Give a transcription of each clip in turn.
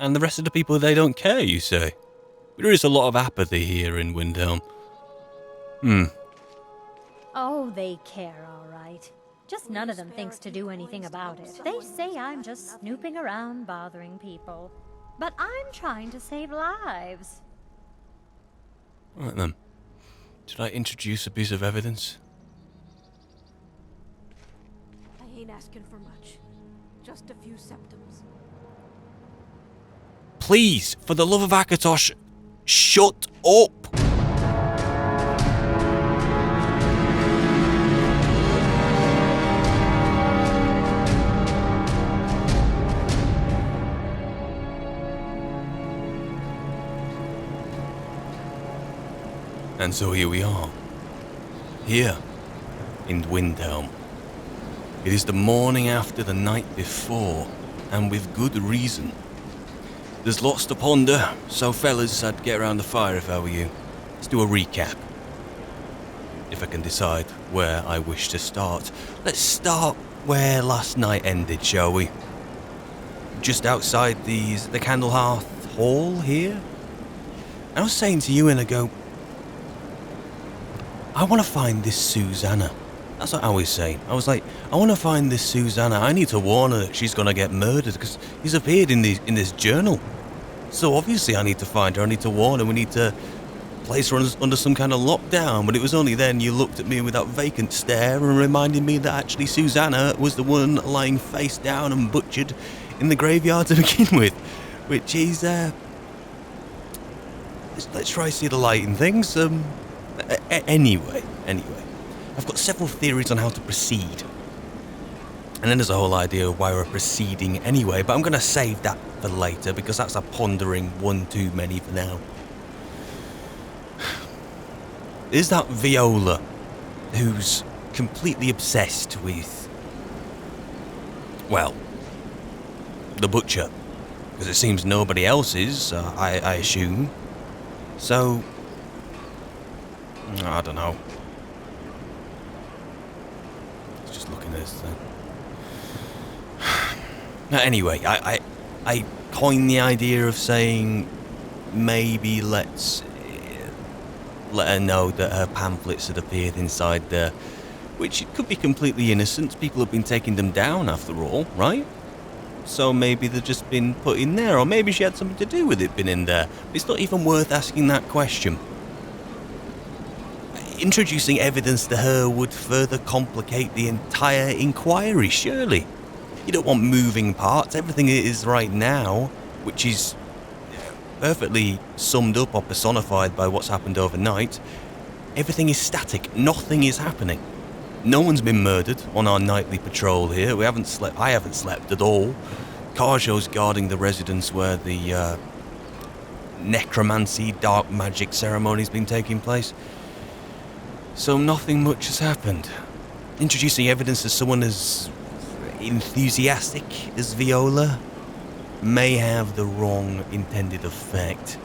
And the rest of the people, they don't care, you say? There is a lot of apathy here in Windhelm. Oh, they care, all right. Just none of them thinks to do anything about it. They say I'm just snooping around bothering people. But I'm trying to save lives. Right then. Should I introduce a piece of evidence? I ain't asking for much. Just a few symptoms. Please, for the love of Akatosh, shut up! And so here we are. Here, in Windhelm. It is the morning after the night before, and with good reason. There's lots to ponder, so fellas, I'd get around the fire if I were you. Let's do a recap. If I can decide where I wish to start. Let's start where last night ended, shall we? Just outside the Candlehearth Hall here? I was saying to you, Inigo, I want to find this Susanna. That's what I was saying. I was like, I want to find this Susanna. I need to warn her that she's going to get murdered because he's appeared in this journal. So obviously I need to find her. I need to warn her. We need to place her under some kind of lockdown. But it was only then you looked at me with that vacant stare and reminded me that actually Susanna was the one lying face down and butchered in the graveyard to begin with. Which is, let's try to see the light in things. Anyway, I've got several theories on how to proceed. And then there's a whole idea of why we're proceeding anyway, but I'm going to save that for later because that's a pondering one too many for now. There's that Viola who's completely obsessed with, well, the butcher. Because it seems nobody else is, I assume. So, I don't know. Let's just look at this thing. Anyway, I coined the idea of saying maybe let's let her know that her pamphlets had appeared inside there, which could be completely innocent. People have been taking them down after all, right? So maybe they've just been put in there, or maybe she had something to do with it being in there. It's not even worth asking that question. Introducing evidence to her would further complicate the entire inquiry, surely. You don't want moving parts. Everything is right now, which is perfectly summed up or personified by what's happened overnight. Everything is static. Nothing is happening. No one's been murdered on our nightly patrol here. We haven't slept. I haven't slept at all. Karjo's guarding the residence where the necromancy, dark magic ceremony's been taking place. So nothing much has happened. Introducing evidence to someone as enthusiastic as Viola may have the wrong intended effect.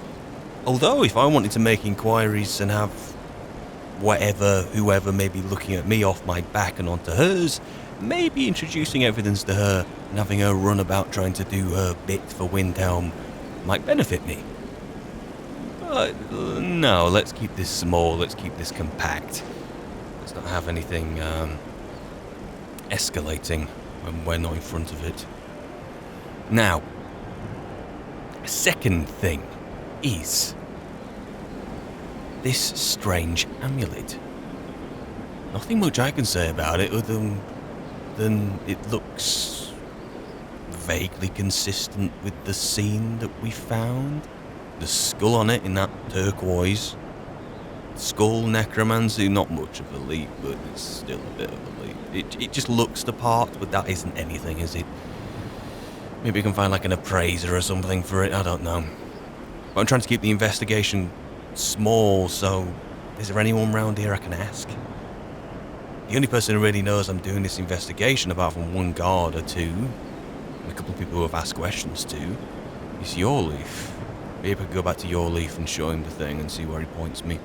Although if I wanted to make inquiries and have whoever may be looking at me off my back and onto hers, maybe introducing evidence to her and having her run about trying to do her bit for Windhelm might benefit me. But no, let's keep this small, let's keep this compact. Let's not have anything escalating when we're not in front of it. Now, second thing is this strange amulet. Nothing much I can say about it other than it looks vaguely consistent with the scene that we found. The skull on it in that turquoise. Skull necromancy, not much of a leap, but it's still a bit of a leap. It just looks the part, but that isn't anything, is it? Maybe we can find like an appraiser or something for it, I don't know. But I'm trying to keep the investigation small, so is there anyone around here I can ask? The only person who really knows I'm doing this investigation, apart from one guard or two, and a couple of people who I've asked questions to, is Yorleaf. Maybe I could go back to Yorleaf and show him the thing and see where he points me.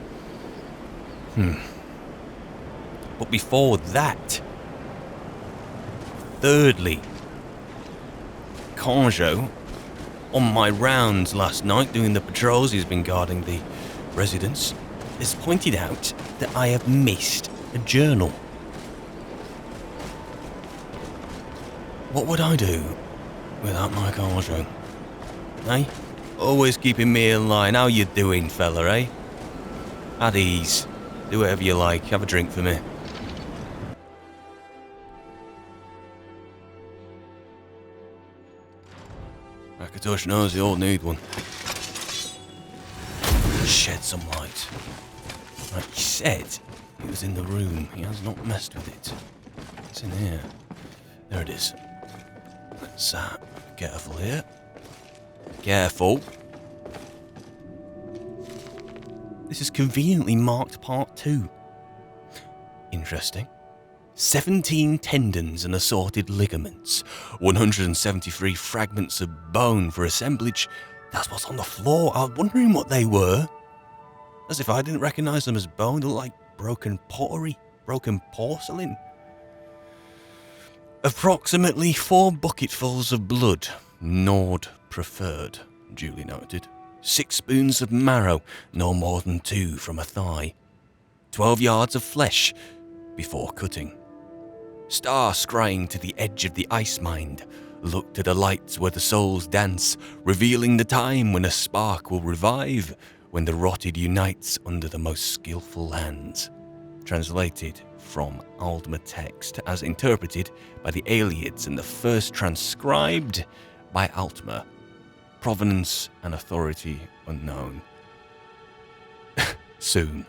But before that, thirdly, Karjo on my rounds last night doing the patrols he's been guarding the residence, has pointed out that I have missed a journal. What would I do without my cargo? Eh? Always keeping me in line. How you doing, fella, eh? At ease. Do whatever you like. Have a drink for me. Akatosh knows they all need one. Shed some light. Like he said, it was in the room. He has not messed with it. It's in here. There it is. Let's careful here. Careful. This is conveniently marked part 2. Interesting. 17 tendons and assorted ligaments. 173 fragments of bone for assemblage. That's what's on the floor. I was wondering what they were. As if I didn't recognise them as bone. They look like broken pottery. Broken porcelain. Approximately 4 bucketfuls of blood. Nord preferred, duly noted. 6 spoons of marrow, no more than 2 from a thigh. 12 yards of flesh before cutting. Star scrying to the edge of the ice mind, look to the lights where the souls dance, revealing the time when a spark will revive, when the rotted unites under the most skillful hands. Translated from Aldma text as interpreted by the Aliads and the first transcribed by Altma. Provenance and authority unknown. Soon.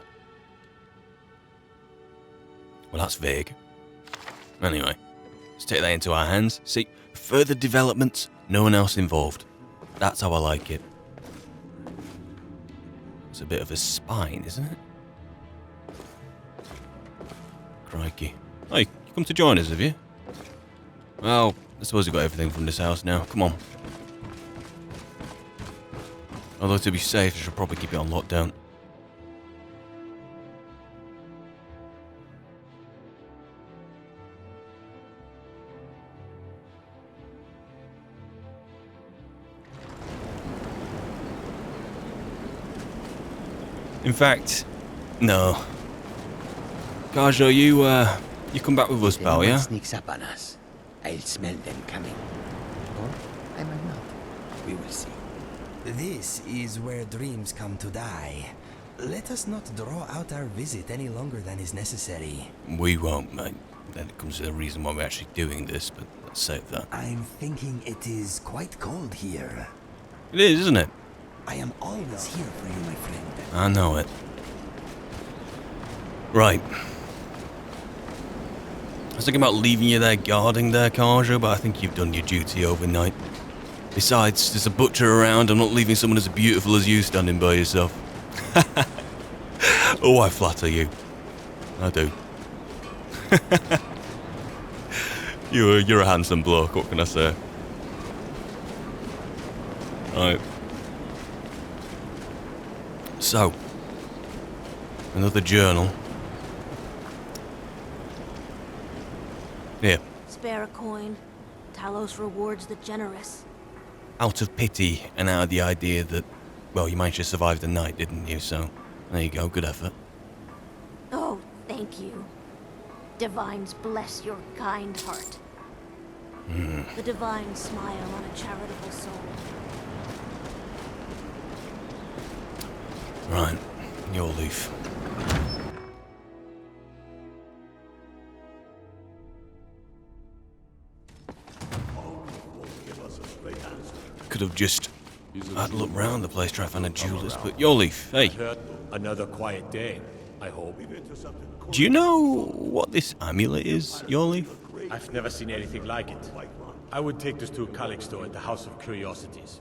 Well, that's vague. Anyway, let's take that into our hands. See, further developments, no one else involved. That's how I like it. It's a bit of a spine, isn't it? Crikey. Hey, you come to join us, have you? Well, I suppose we've got everything from this house now. Come on. Although to be safe, I should probably keep it on lockdown. In fact, no. Kajo, you come back with us, pal, yeah? Sneaks up on us. I'll smell them coming. Or I might not. We will see. This is where dreams come to die. Let us not draw out our visit any longer than is necessary. We won't, mate. Then it comes to the reason why we're actually doing this, but let's save that. I'm thinking it is quite cold here. It is, isn't it? I am always here for you, my friend. I know it. Right. I was thinking about leaving you there guarding there, Kajo, but I think you've done your duty overnight. Besides, there's a butcher around. I'm not leaving someone as beautiful as you standing by yourself. Oh, I flatter you. I do. You're a handsome bloke, what can I say? Right. So, another journal. Here. Spare a coin. Talos rewards the generous. Out of pity and out of the idea that, well, you managed to survive the night, didn't you? So, there you go, good effort. Oh, thank you. Divines bless your kind heart. The divine smile on a charitable soul. Right, your leaf. Could have just had a look round the place, try to find a jeweler's, but your leaf, hey. Another quiet day, I hope. Do you know what this amulet is, your leaf? I've never seen anything like it. I would take this to Calixto at the House of Curiosities.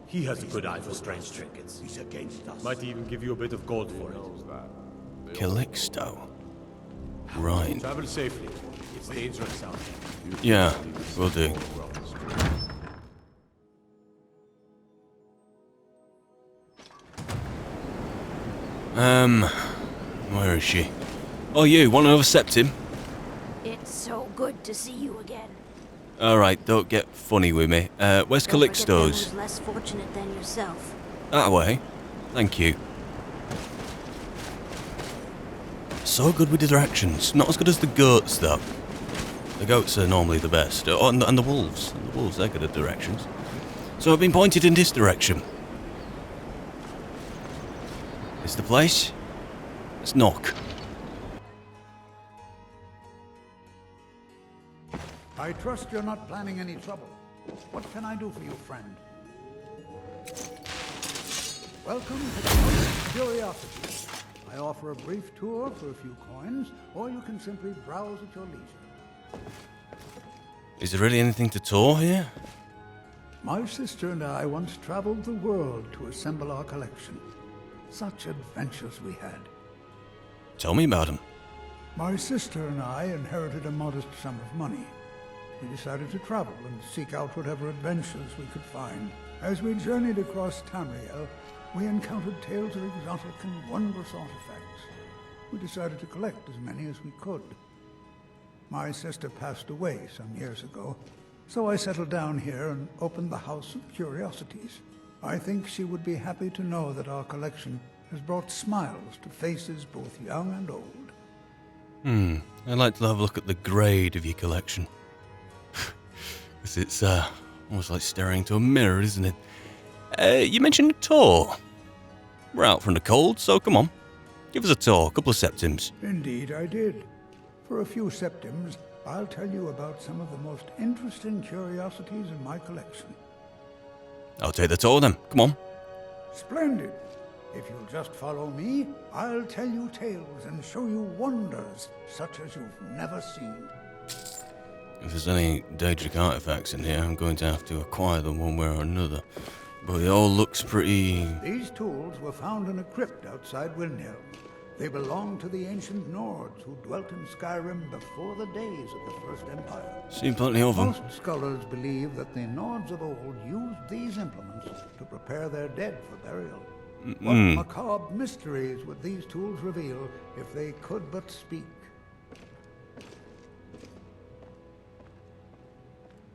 He has a good eye for strange trinkets. He's against us. Might even give you a bit of gold for it. Calixto. Right. Travel safely. It's dangerous out there. Yeah, will do. Where is she? Oh, you want to overstep him? It's so good to see you again. Alright, don't get funny with me. Where's Don't forget them Calixto's? who's less fortunate than yourself. That way. Thank you. So good with the directions. Not as good as the goats, though. The goats are normally the best. Oh, and the wolves. And the wolves, they're good at directions. So I've been pointed in this direction. Is the place? Let's knock. I trust you're not planning any trouble. What can I do for you, friend? Welcome to the House of Curiosity. I offer a brief tour for a few coins, or you can simply browse at your leisure. Is there really anything to tour here? My sister and I once traveled the world to assemble our collection. Such adventures we had. Tell me about them. My sister and I inherited a modest sum of money. We decided to travel and seek out whatever adventures we could find. As we journeyed across Tamriel, we encountered tales of exotic and wondrous artifacts. We decided to collect as many as we could. My sister passed away some years ago, so I settled down here and opened the House of Curiosities. I think she would be happy to know that our collection has brought smiles to faces both young and old. I'd like to have a look at the grade of your collection. It's almost like staring into a mirror, isn't it? You mentioned a tour. We're out from the cold, so come on. Give us a tour, a couple of septims. Indeed, I did. For a few septims, I'll tell you about some of the most interesting curiosities in my collection. I'll take the tour then. Come on. Splendid. If you'll just follow me, I'll tell you tales and show you wonders such as you've never seen. If there's any Daedric artifacts in here, I'm going to have to acquire them one way or another. But it all looks pretty... These tools were found in a crypt outside Windhelm. They belong to the ancient Nords who dwelt in Skyrim before the days of the First Empire. Seen plenty of them. Most scholars believe that the Nords of old used these implements to prepare their dead for burial. What macabre mysteries would these tools reveal if they could but speak?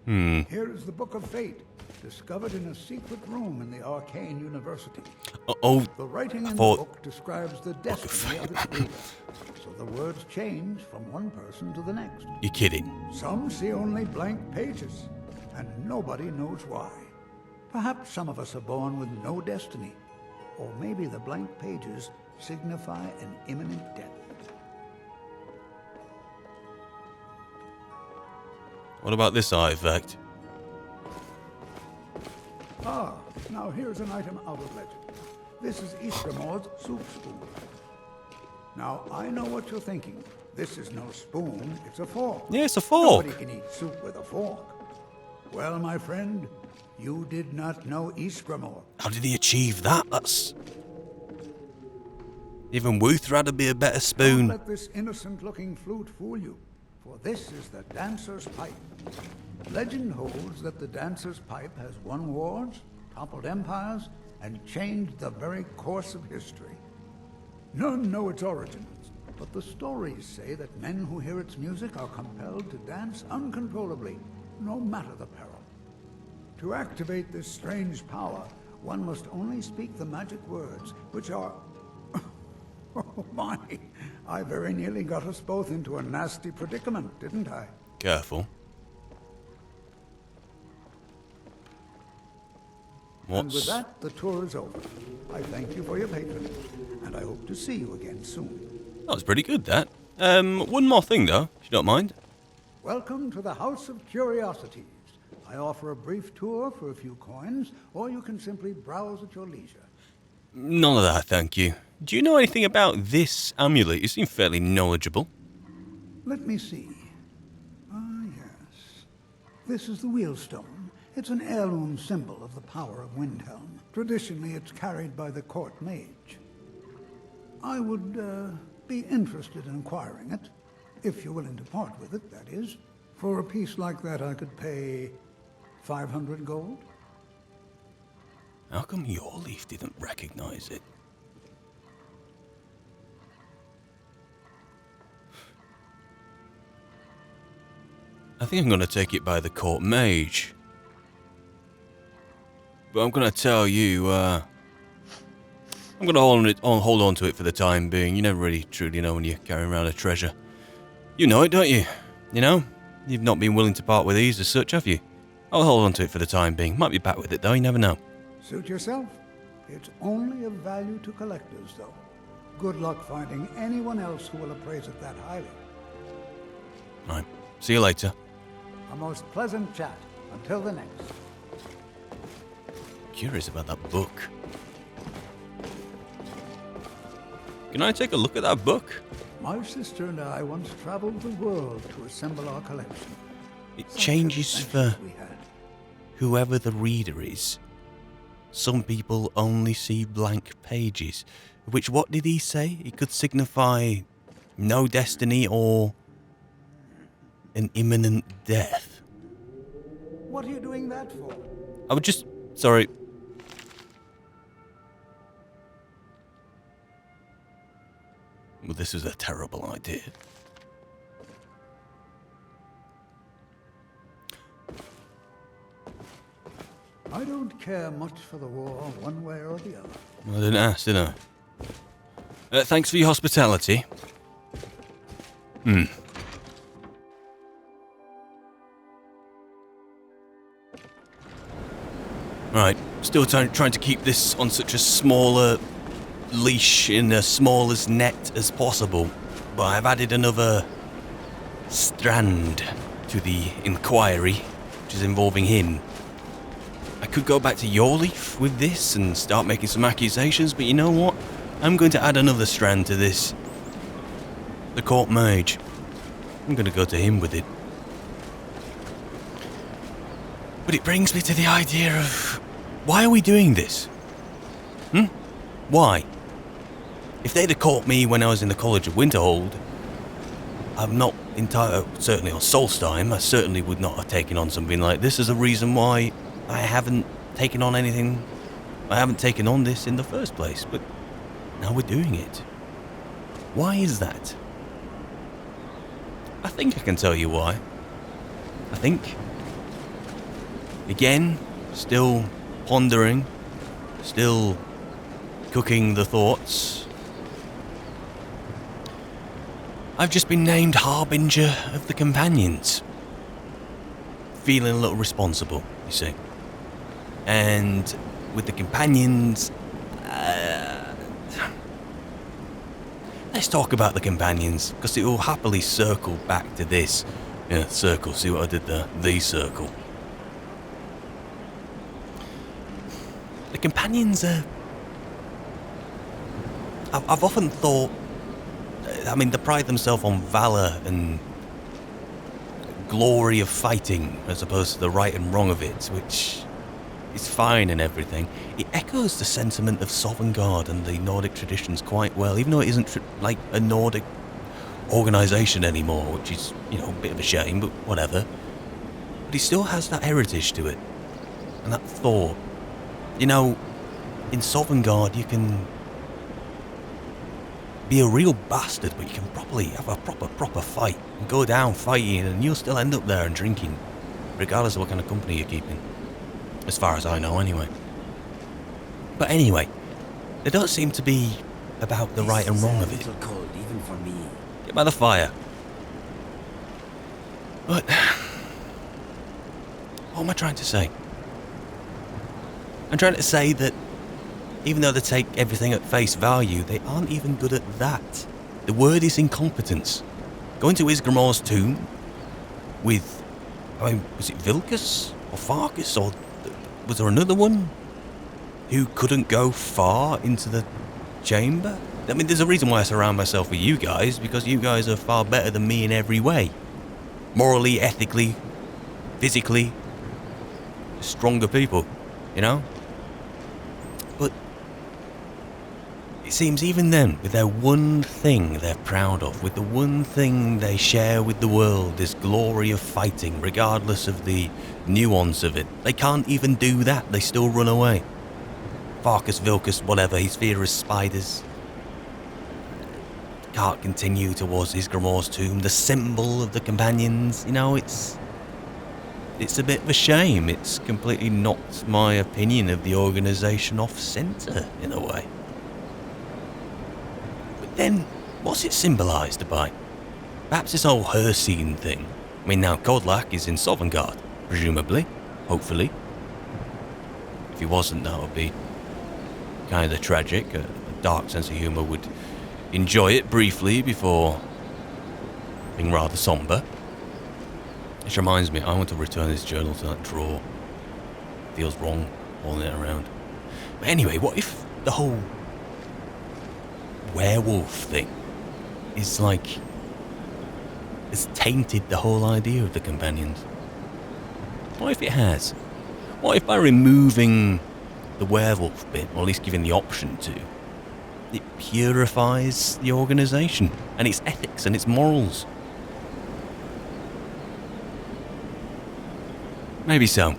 Here is the Book of Fate, discovered in a secret room in the Arcane University. Oh, The writing I in the thought... book describes the destiny of its reader, so the words change from one person to the next. You're kidding. Some see only blank pages, and nobody knows why. Perhaps some of us are born with no destiny, or maybe the blank pages signify an imminent death. What about this artifact? Ah, now here's an item out of legend. This is Ysgramor's soup spoon. Now, I know what you're thinking. This is no spoon, it's a fork. Yeah, it's a fork. Nobody can eat soup with a fork. Well, my friend, you did not know Ysgramor. How did he achieve that? That's... Even Wuthra would be a better Don't spoon. let this innocent-looking flute fool you, for this is the dancer's pipe. Legend holds that the dancer's pipe has won wars, toppled empires, and changed the very course of history. None know its origins, but the stories say that men who hear its music are compelled to dance uncontrollably, no matter the peril. To activate this strange power, one must only speak the magic words, which are... Oh my, I very nearly got us both into a nasty predicament, didn't I? Careful. And with What's... that, the tour is over. I thank you for your patronage, and I hope to see you again soon. That was pretty good, that. One more thing, though, if you don't mind. Welcome to the House of Curiosities. I offer a brief tour for a few coins, or you can simply browse at your leisure. None of that, thank you. Do you know anything about this amulet? You seem fairly knowledgeable. Let me see. Ah, yes. This is the Wheelstone. It's an heirloom symbol of the power of Windhelm. Traditionally, it's carried by the court mage. I would be interested in acquiring it, if you're willing to part with it, that is. For a piece like that, I could pay 500 gold. How come your leaf didn't recognize it? I think I'm going to take it by the court mage. But I'm going to tell you, I'm going to hold on to it for the time being. You never really truly know when you're carrying around a treasure. You know it, don't you? You know? You've not been willing to part with these as such, have you? I'll hold on to it for the time being. Might be back with it, though. You never know. Suit yourself. It's only of value to collectors, though. Good luck finding anyone else who will appraise it that highly. Right. See you later. A most pleasant chat. Until the next. Curious about that book. Can I take a look at that book? My sister and I once traveled the world to assemble our collection. It Such changes for adventures we had. whoever the reader is. Some people only see blank pages, which, what did he say? It could signify no destiny or an imminent death. What are you doing that for? I would just... Sorry. Well, this is a terrible idea. I don't care much for the war, one way or the other. Well, I didn't ask, did I? Thanks for your hospitality. Right, still trying to keep this on such a smaller leash in as small as net as possible, but I've added another strand to the inquiry, which is involving him. I could go back to Yorleaf with this and start making some accusations, but you know what? I'm going to add another strand to this. The court mage. I'm going to go to him with it. But it brings me to the idea of... why are we doing this? Why? If they'd have caught me when I was in the College of Winterhold, I'm not entirely... certainly on Solstheim, I certainly would not have taken on something like this as a reason why I haven't taken on anything... I haven't taken on this in the first place, but now we're doing it. Why is that? I think I can tell you why. I think... Again, still pondering, still cooking the thoughts. I've just been named Harbinger of the Companions. Feeling a little responsible, you see. And with the Companions... let's talk about the Companions, because it will happily circle back to this. Yeah, circle, see what I did there? The circle. The Companions are... I've often thought... I mean, they pride themselves on valour and glory of fighting, as opposed to the right and wrong of it, which is fine and everything. It echoes the sentiment of Sovngarde and the Nordic traditions quite well, even though it isn't like a Nordic organisation anymore, which is, you know, a bit of a shame, but whatever. But it still has that heritage to it, and that thought. You know, in Sovngarde you can be a real bastard, but you can probably have a proper fight and go down fighting, and you'll still end up there and drinking, regardless of what kind of company you're keeping. As far as I know, anyway. But anyway, they don't seem to be about the right and wrong of it. Cold, even for me. Get by the fire. But what am I trying to say? I'm trying to say that even though they take everything at face value, they aren't even good at that. The word is incompetence. Going to Isgramor's tomb with, I mean, was it Vilkas or Farkas, or was there another one who couldn't go far into the chamber? I mean, there's a reason why I surround myself with you guys, because you guys are far better than me in every way. Morally, ethically, physically, stronger people, you know? But it seems even then, with their one thing they're proud of, with the one thing they share with the world, this glory of fighting, regardless of the nuance of it, they can't even do that, they still run away. Farkas, Vilkas, whatever, his fear is spiders. Can't continue towards Isgramor's tomb, the symbol of the Companions, you know, it's it's a bit of a shame. It's completely knocked my opinion of the organisation off centre, in a way. But then, what's it symbolised by? Perhaps this whole Hercene thing. I mean, now Kodlak is in Sovngarde, presumably, hopefully. If he wasn't, that would be kind of tragic. A dark sense of humour would enjoy it briefly before being rather sombre. Which reminds me, I want to return this journal to that drawer. Feels wrong holding it around. But anyway, what if the whole werewolf thing is like... it's tainted the whole idea of the companions? What if it has? What if by removing the werewolf bit, or at least giving the option to, it purifies the organisation and its ethics and its morals? Maybe so.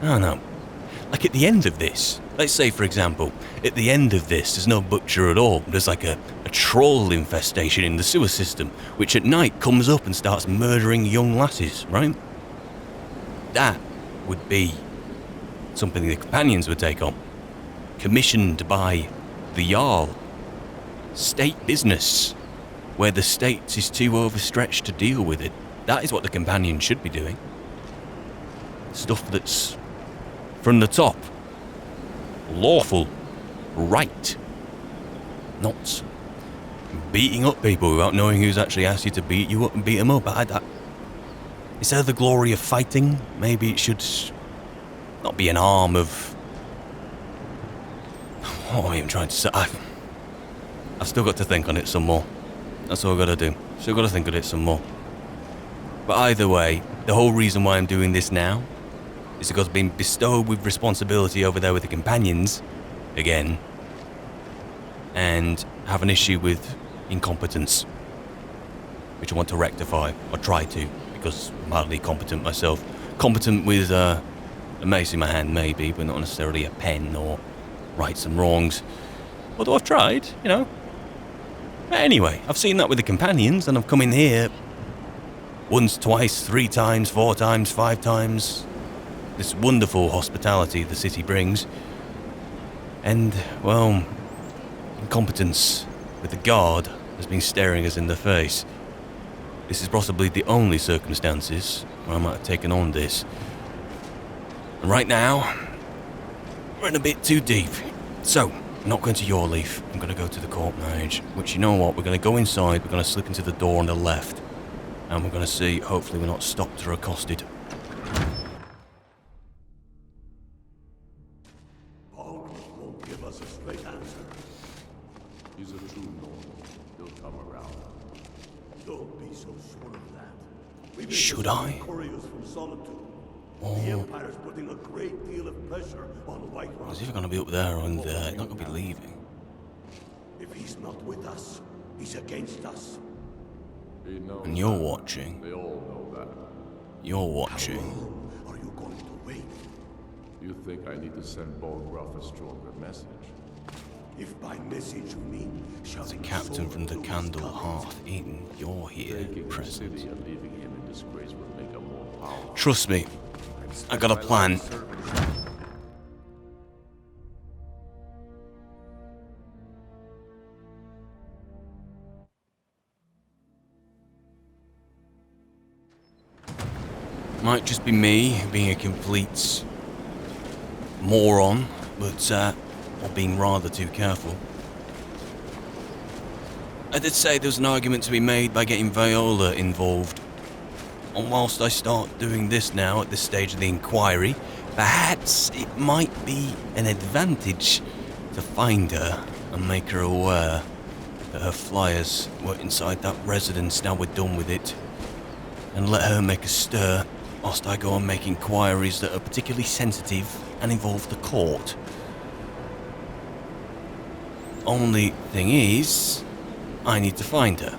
I don't know. Like at the end of this, let's say for example, at the end of this there's no butcher at all. There's like a troll infestation in the sewer system, which at night comes up and starts murdering young lasses, right? That would be something the companions would take on. Commissioned by the Jarl. State business, where the state is too overstretched to deal with it. That is what the companions should be doing. Stuff that's from the top. Lawful. Right. Not beating up people without knowing who's actually asked you to beat you up and beat them up. Instead of the glory of fighting, maybe it should not be an arm of... what am I even trying to say? I've still got to think on it some more. That's all I've got to do. Still got to think on it some more. But either way, the whole reason why I'm doing this now is because I've been bestowed with responsibility over there with the companions, again, and have an issue with incompetence, which I want to rectify, or try to, because I'm hardly competent myself. Competent with a mace in my hand, maybe, but not necessarily a pen or rights and wrongs. Although I've tried, you know. But anyway, I've seen that with the companions, and I've come in here once, twice, 3 times, 4 times, 5 times. This wonderful hospitality the city brings. And, well, incompetence with the guard has been staring us in the face. This is possibly the only circumstances where I might have taken on this. And right now, we're in a bit too deep. So, I'm not going to your leaf. I'm going to go to the court mage. Which, you know what, we're going to go inside, we're going to slip into the door on the left. And we're going to see, hopefully we're not stopped or accosted. Won't give us a straight answer. He's a true Norton. He'll come around. Don't be so sure of that. Should I? Couriers from Solitude. Oh. The Empire's putting a great deal of pressure on Whiterun. He's either going to be up there and he's not going to be leaving. If he's not with us, he's against us. And you're watching. They all know that. You're watching. How long are you going to wait? You think I need to send Dawnguard a stronger message? If by message you mean As a captain from the Candle Hearth Inn, you're here present. And leaving him in disgrace would make him more powerful. Trust me, I got a plan. Might just be me being a complete moron, but or being rather too careful. I did say there was an argument to be made by getting Viola involved. And whilst I start doing this now at this stage of the inquiry, perhaps it might be an advantage to find her and make her aware that her flyers were inside that residence now we're done with it, and let her make a stir whilst I go and make inquiries that are particularly sensitive and involve the court. Only thing is, I need to find her.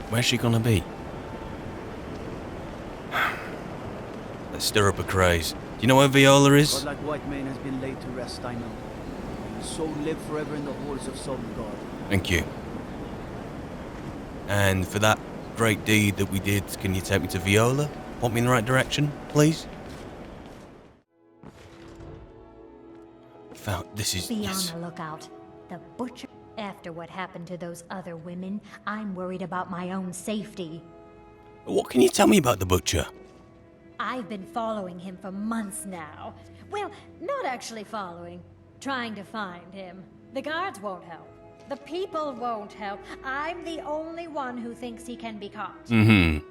Where's she gonna be? Let's stir up a craze. Do you know where Viola is? God like Whitemane has been laid to rest, I know. His soul live forever in the halls of Sovngarde. Thank you. And for that great deed that we did, can you take me to Viola? Point me in the right direction, please? This is... Be yes. on the lookout. The butcher... After what happened to those other women, I'm worried about my own safety. What can you tell me about the butcher? I've been following him for months now. Well, not actually following. Trying to find him. The guards won't help. The people won't help. I'm the only one who thinks he can be caught. Mm-hmm.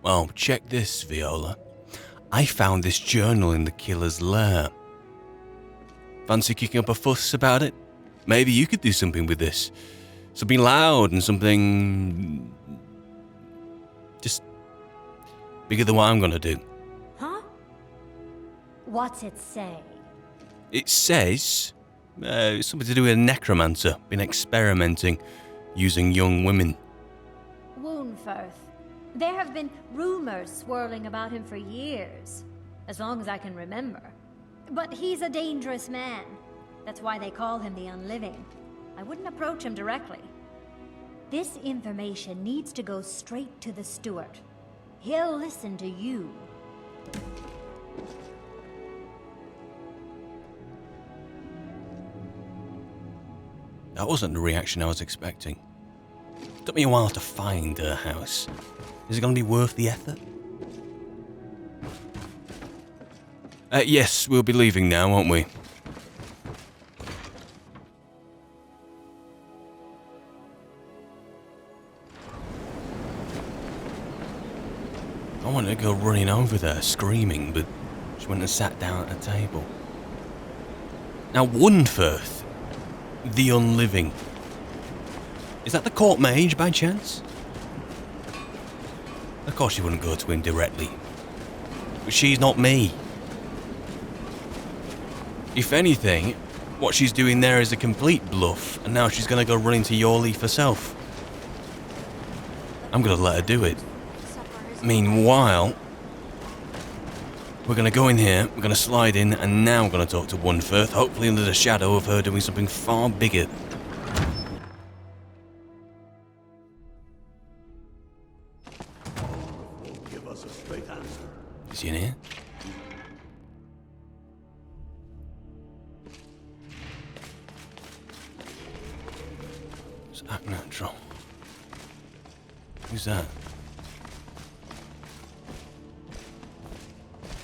Well, check this, Viola. I found this journal in the killer's lair. Fancy kicking up a fuss about it? Maybe you could do something with this. Something loud and something... just... bigger than what I'm gonna do. Huh? What's it say? It says... it's something to do with a necromancer. Been experimenting using young women. Woundfirth. There have been rumors swirling about him for years. As long as I can remember. But he's a dangerous man. That's why they call him the Unliving. I wouldn't approach him directly. This information needs to go straight to the steward. He'll listen to you. That wasn't the reaction I was expecting. Took me a while to find her house. Is it going to be worth the effort? Yes, we'll be leaving now, won't we? I wanted to go running over there, screaming, but she went and sat down at a table. Now, Woundfirth, the Unliving. Is that the court mage, by chance? Of course she wouldn't go to him directly. But she's not me. If anything, what she's doing there is a complete bluff, and now she's going to go running to your leaf herself. I'm going to let her do it. Meanwhile, we're going to go in here, we're going to slide in, and now we're going to talk to Woundfirth, hopefully under the shadow of her doing something far bigger. Give us a straight answer. Is he in here? It's act natural. Who's that?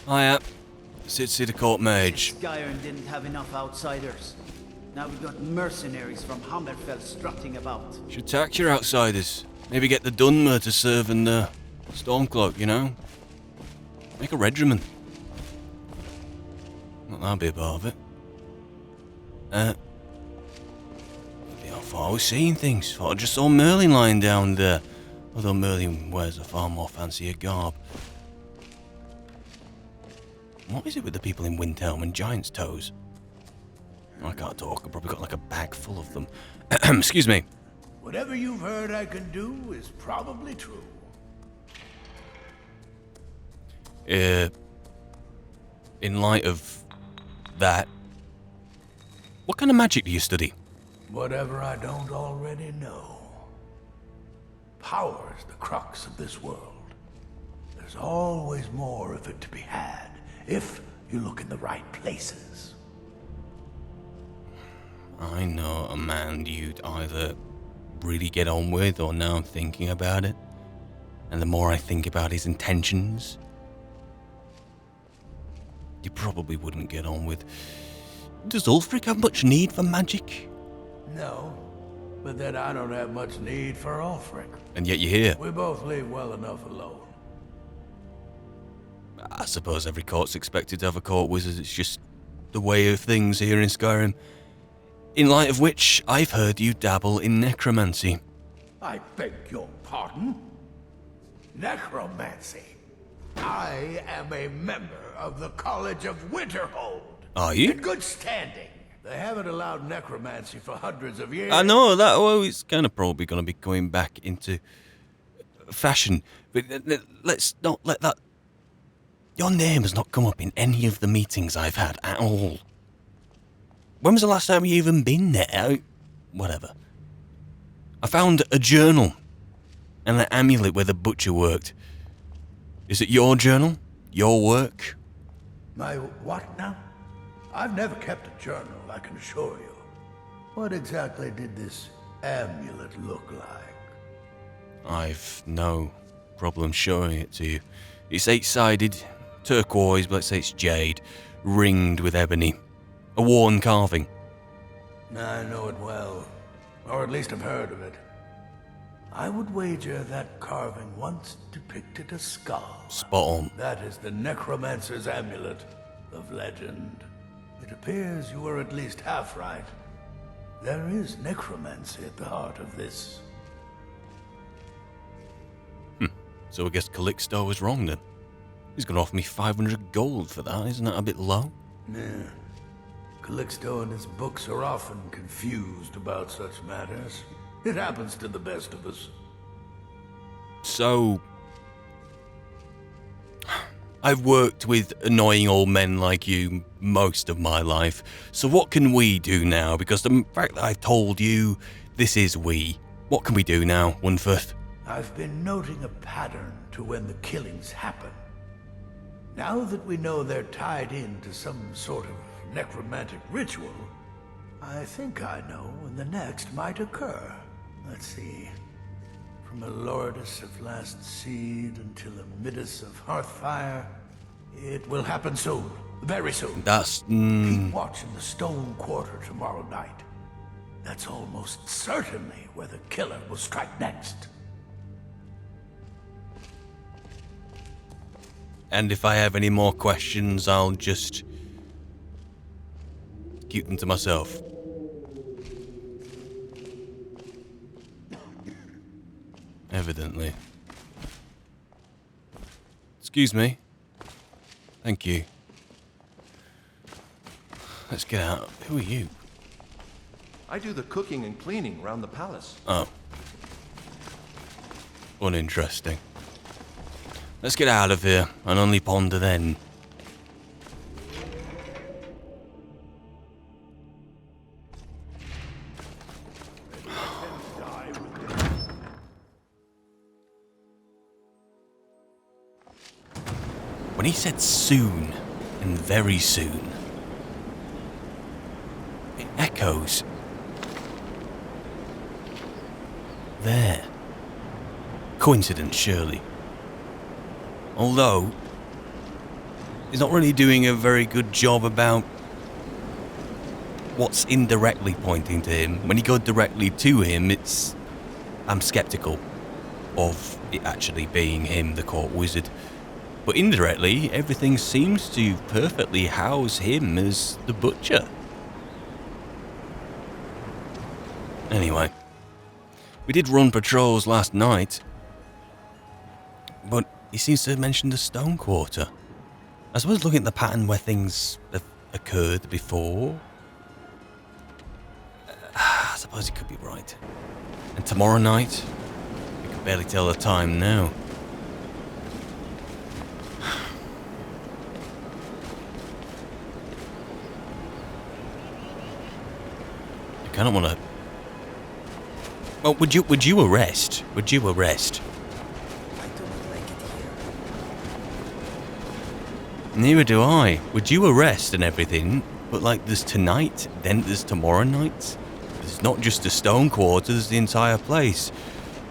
Hiya. See the court mage. Skyrim didn't have enough outsiders. Now we got mercenaries from Hammerfell strutting about. Should tax your outsiders. Maybe get the Dunmer to serve in the Stormcloak, you know? Make a regiment. Not that'll be a part of it. How far I was seeing things. Thought I just saw Merlin lying down there. Although Merlin wears a far more fancier garb. What is it with the people in Windhelm and Giant's Toes? I can't talk. I've probably got like a bag full of them. Excuse me. Whatever you've heard I can do is probably true. In light of that, what kind of magic do you study? Whatever I don't already know. Power's the crux of this world. There's always more of it to be had, if you look in the right places. I know a man you'd either really get on with, or now I'm thinking about it. And the more I think about his intentions, you probably wouldn't get on with. Does Ulfric have much need for magic? No, but then I don't have much need for Ulfric. And yet you're here. We both leave well enough alone. I suppose every court's expected to have a court wizard. It's just the way of things here in Skyrim. In light of which, I've heard you dabble in necromancy. I beg your pardon? Necromancy. I am a member of the College of Winterhold. Are you? In good standing. They haven't allowed necromancy for hundreds of years. I know that. Well, it's kind of probably going to be going back into fashion. But let's not let that. Your name has not come up in any of the meetings I've had at all. When was the last time you even been there? Whatever. I found a journal and an amulet where the butcher worked. Is it your journal? Your work? My what now? I've never kept a journal, I can assure you. What exactly did this amulet look like? I've no problem showing it to you. It's 8-sided, turquoise, but let's say it's jade, ringed with ebony. A worn carving. I know it well, or at least I've heard of it. I would wager that carving once depicted a skull. Spot on. That is the necromancer's amulet of legend. It appears you were at least half right. There is necromancy at the heart of this. So I guess Calixto was wrong then. He's going to offer me 500 gold for that. Isn't that a bit low? Yeah. Calixto and his books are often confused about such matters. It happens to the best of us. So, I've worked with annoying old men like you most of my life. So what can we do now? Because the fact that I've told you, this is we. What can we do now, Wunferth? I've been noting a pattern to when the killings happen. Now that we know they're tied into some sort of necromantic ritual, I think I know when the next might occur. Let's see. From a Lordus of Last Seed until a Midas of Hearthfire, it will happen soon. Very soon. That's... Keep watch in the Stone Quarter tomorrow night. That's almost certainly where the killer will strike next. And if I have any more questions, I'll just keep them to myself. Evidently. Excuse me. Thank you. Let's get out. Who are you? I do the cooking and cleaning around the palace. Oh. Uninteresting. Let's get out of here and only ponder then. When he said soon, and very soon, it echoes. There. Coincidence, surely. Although, he's not really doing a very good job about what's indirectly pointing to him. When you go directly to him, I'm skeptical of it actually being him, the court wizard. But indirectly, everything seems to perfectly house him as the butcher. Anyway, we did run patrols last night, but he seems to have mentioned the Stone Quarter. I suppose looking at the pattern where things have occurred before, I suppose he could be right. And tomorrow night, we can barely tell the time now. I kind of want to... Well, would you arrest? Would you arrest? Neither do I. Would you arrest and everything? But like there's tonight, then there's tomorrow night. There's not just the Stone Quarter, there's the entire place.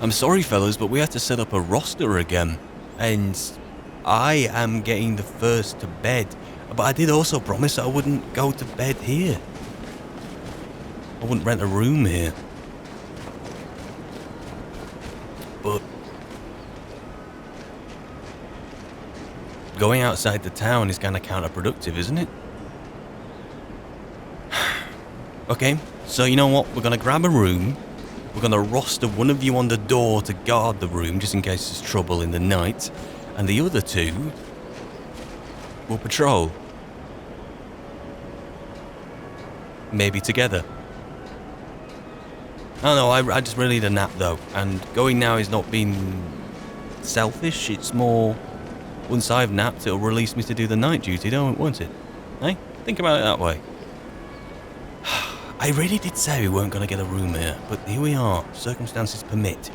I'm sorry fellas, but we have to set up a roster again. And I am getting the first to bed. But I did also promise I wouldn't go to bed here. I wouldn't rent a room here. But going outside the town is kind of counterproductive, isn't it? Okay, so you know what? We're going to grab a room. We're going to roster one of you on the door to guard the room, just in case there's trouble in the night. And the other two will patrol. Maybe together. I don't know, I just really need a nap though. And going now is not being selfish, it's more... Once I've napped, it'll release me to do the night duty, won't it? Eh? Think about it that way. I really did say we weren't going to get a room here, but here we are. Circumstances permit.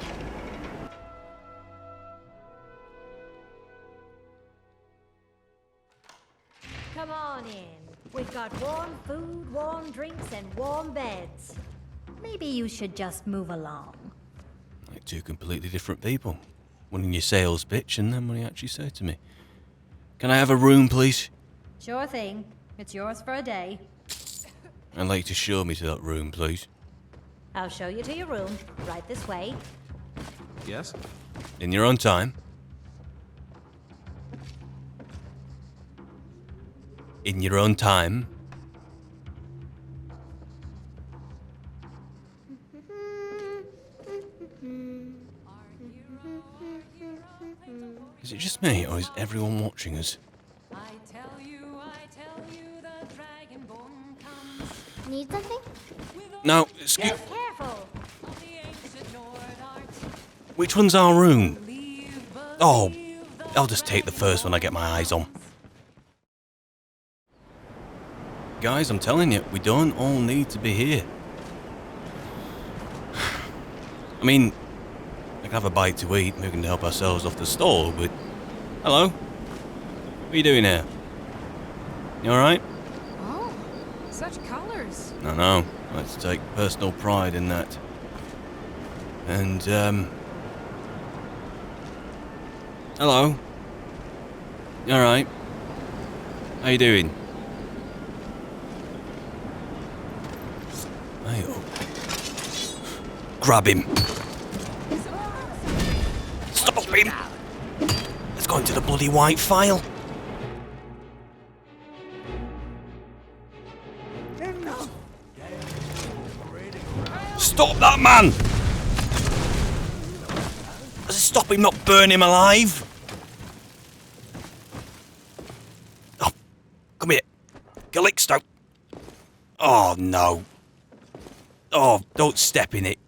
Come on in. We've got warm food, warm drinks, and warm beds. Maybe you should just move along. Like two completely different people. One in your sales pitch and then what you actually say to me. Can I have a room, please? Sure thing. It's yours for a day. I'd like to show me to that room, please. I'll show you to your room. Right this way. Yes? In your own time. In your own time. Is it just me, or is everyone watching us? Need something? No, excuse... Careful! Which one's our room? Oh, I'll just take the first one I get my eyes on. Guys, I'm telling you, we don't all need to be here. I mean, we can have a bite to eat, we can help ourselves off the stall, but... Hello? What are you doing here? You alright? Oh, such colors. I know. I like to take personal pride in that. And, hello? You alright? How you doing? Hey, oh. Grab him. Stop him! Let's go into the bloody white file. Stop that man! Does it stop him, not burn him alive? Oh, come here. Calixto. Oh, no. Oh, don't step in it.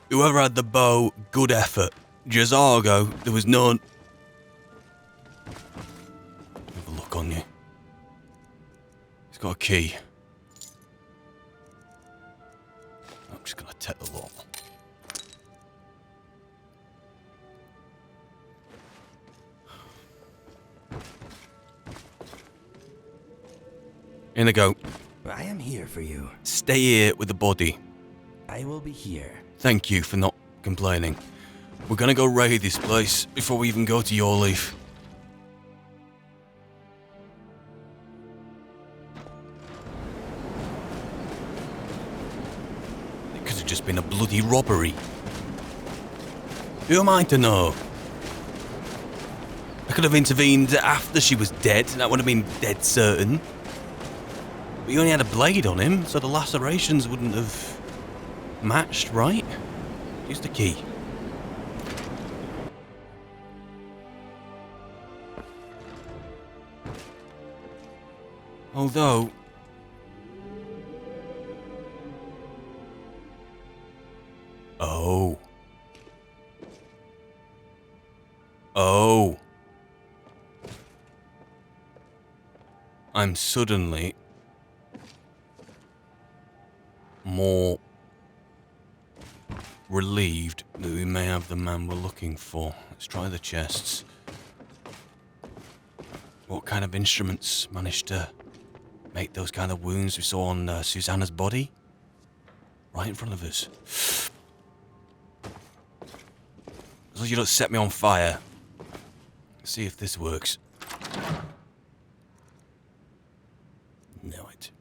Whoever had the bow, good effort. Jazargo, there was none. Have a look on you. He's got a key. I'm just gonna take the lock. In the go. I am here for you. Stay here with the body. I will be here. Thank you for not complaining. We're gonna go raid this place before we even go to your leaf. It could have just been a bloody robbery. Who am I to know? I could have intervened after she was dead, and that would have been dead certain. But he only had a blade on him, so the lacerations wouldn't have matched, right? Use the key. Although... Oh. Oh. I'm suddenly more relieved that we may have the man we're looking for. Let's try the chests. What kind of instruments managed to make those kind of wounds we saw on Susanna's body? Right in front of us. As long as you don't set me on fire. Let's see if this works. Knew it.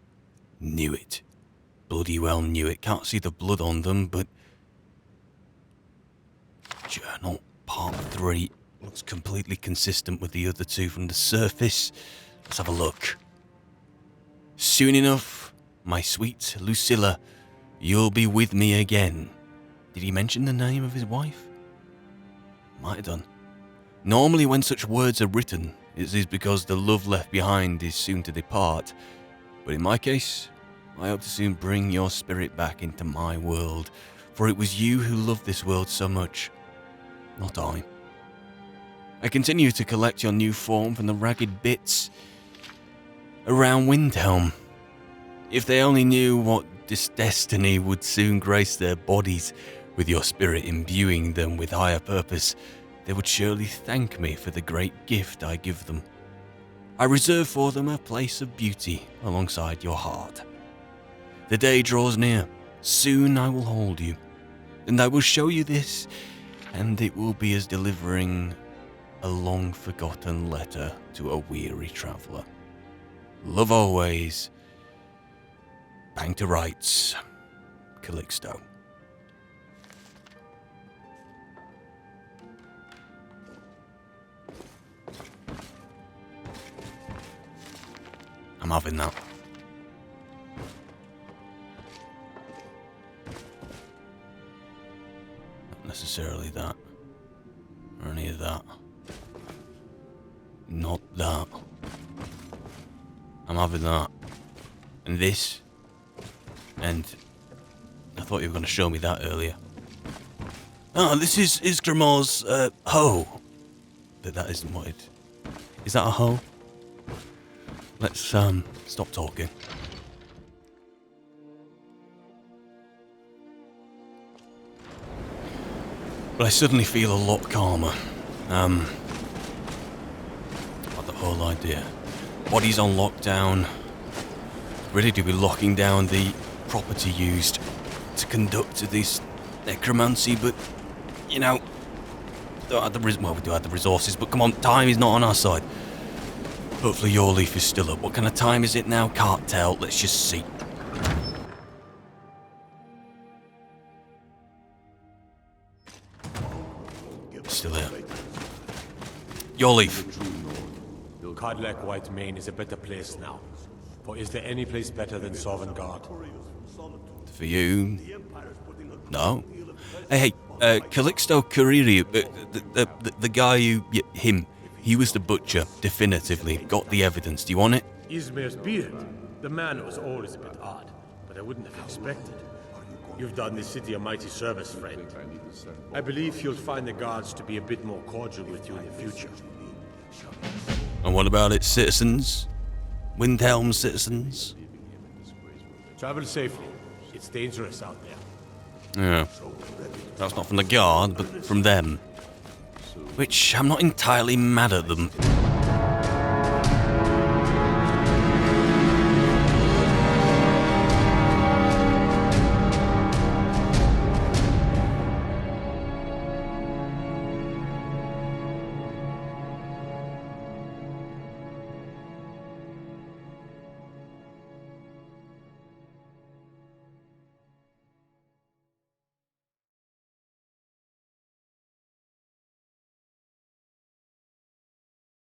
Knew it. Bloody well knew it. Can't see the blood on them, but... Journal, part 3. Looks completely consistent with the other two from the surface. Let's have a look. Soon enough, my sweet Lucilla, you'll be with me again. Did he mention the name of his wife? Might have done. Normally when such words are written, it is because the love left behind is soon to depart. But in my case, I hope to soon bring your spirit back into my world, for it was you who loved this world so much, not I. I continue to collect your new form from the ragged bits around Windhelm. If they only knew what this destiny would soon grace their bodies with your spirit imbuing them with higher purpose, they would surely thank me for the great gift I give them. I reserve for them a place of beauty alongside your heart. The day draws near. Soon I will hold you, and I will show you this, and it will be as delivering a long-forgotten letter to a weary traveller. Love always. Bang to rights. Calixto. I'm having that. Not necessarily that. Or any of that. Not that. I'm having that. And this. And I thought you were going to show me that earlier. Oh, this is Isgrimar's hoe. That isn't what it... Is that a hoe? Let's stop talking. But I suddenly feel a lot calmer. About the whole idea. Bodies on lockdown. Ready to be locking down the property used to conduct this necromancy, but you know, we do have the resources, but come on, time is not on our side. Hopefully your leaf is still up. What kind of time is it now? Can't tell. Let's just see. Still here. Your leaf. Codlek White Mane is a better place now. For is there any place better than Sovngarde? For you? No. Hey, Calixto Cariri, the guy who... him. He was the butcher, definitively. Got the evidence. Do you want it? Ismir's beard. The man was always a bit odd, but I wouldn't have expected. You've done this city a mighty service, friend. I believe you'll find the guards to be a bit more cordial with you in the future. And what about its citizens? Windhelm citizens? Travel safely. It's dangerous out there. Yeah. That's not from the guard, but from them. Which, I'm not entirely mad at them.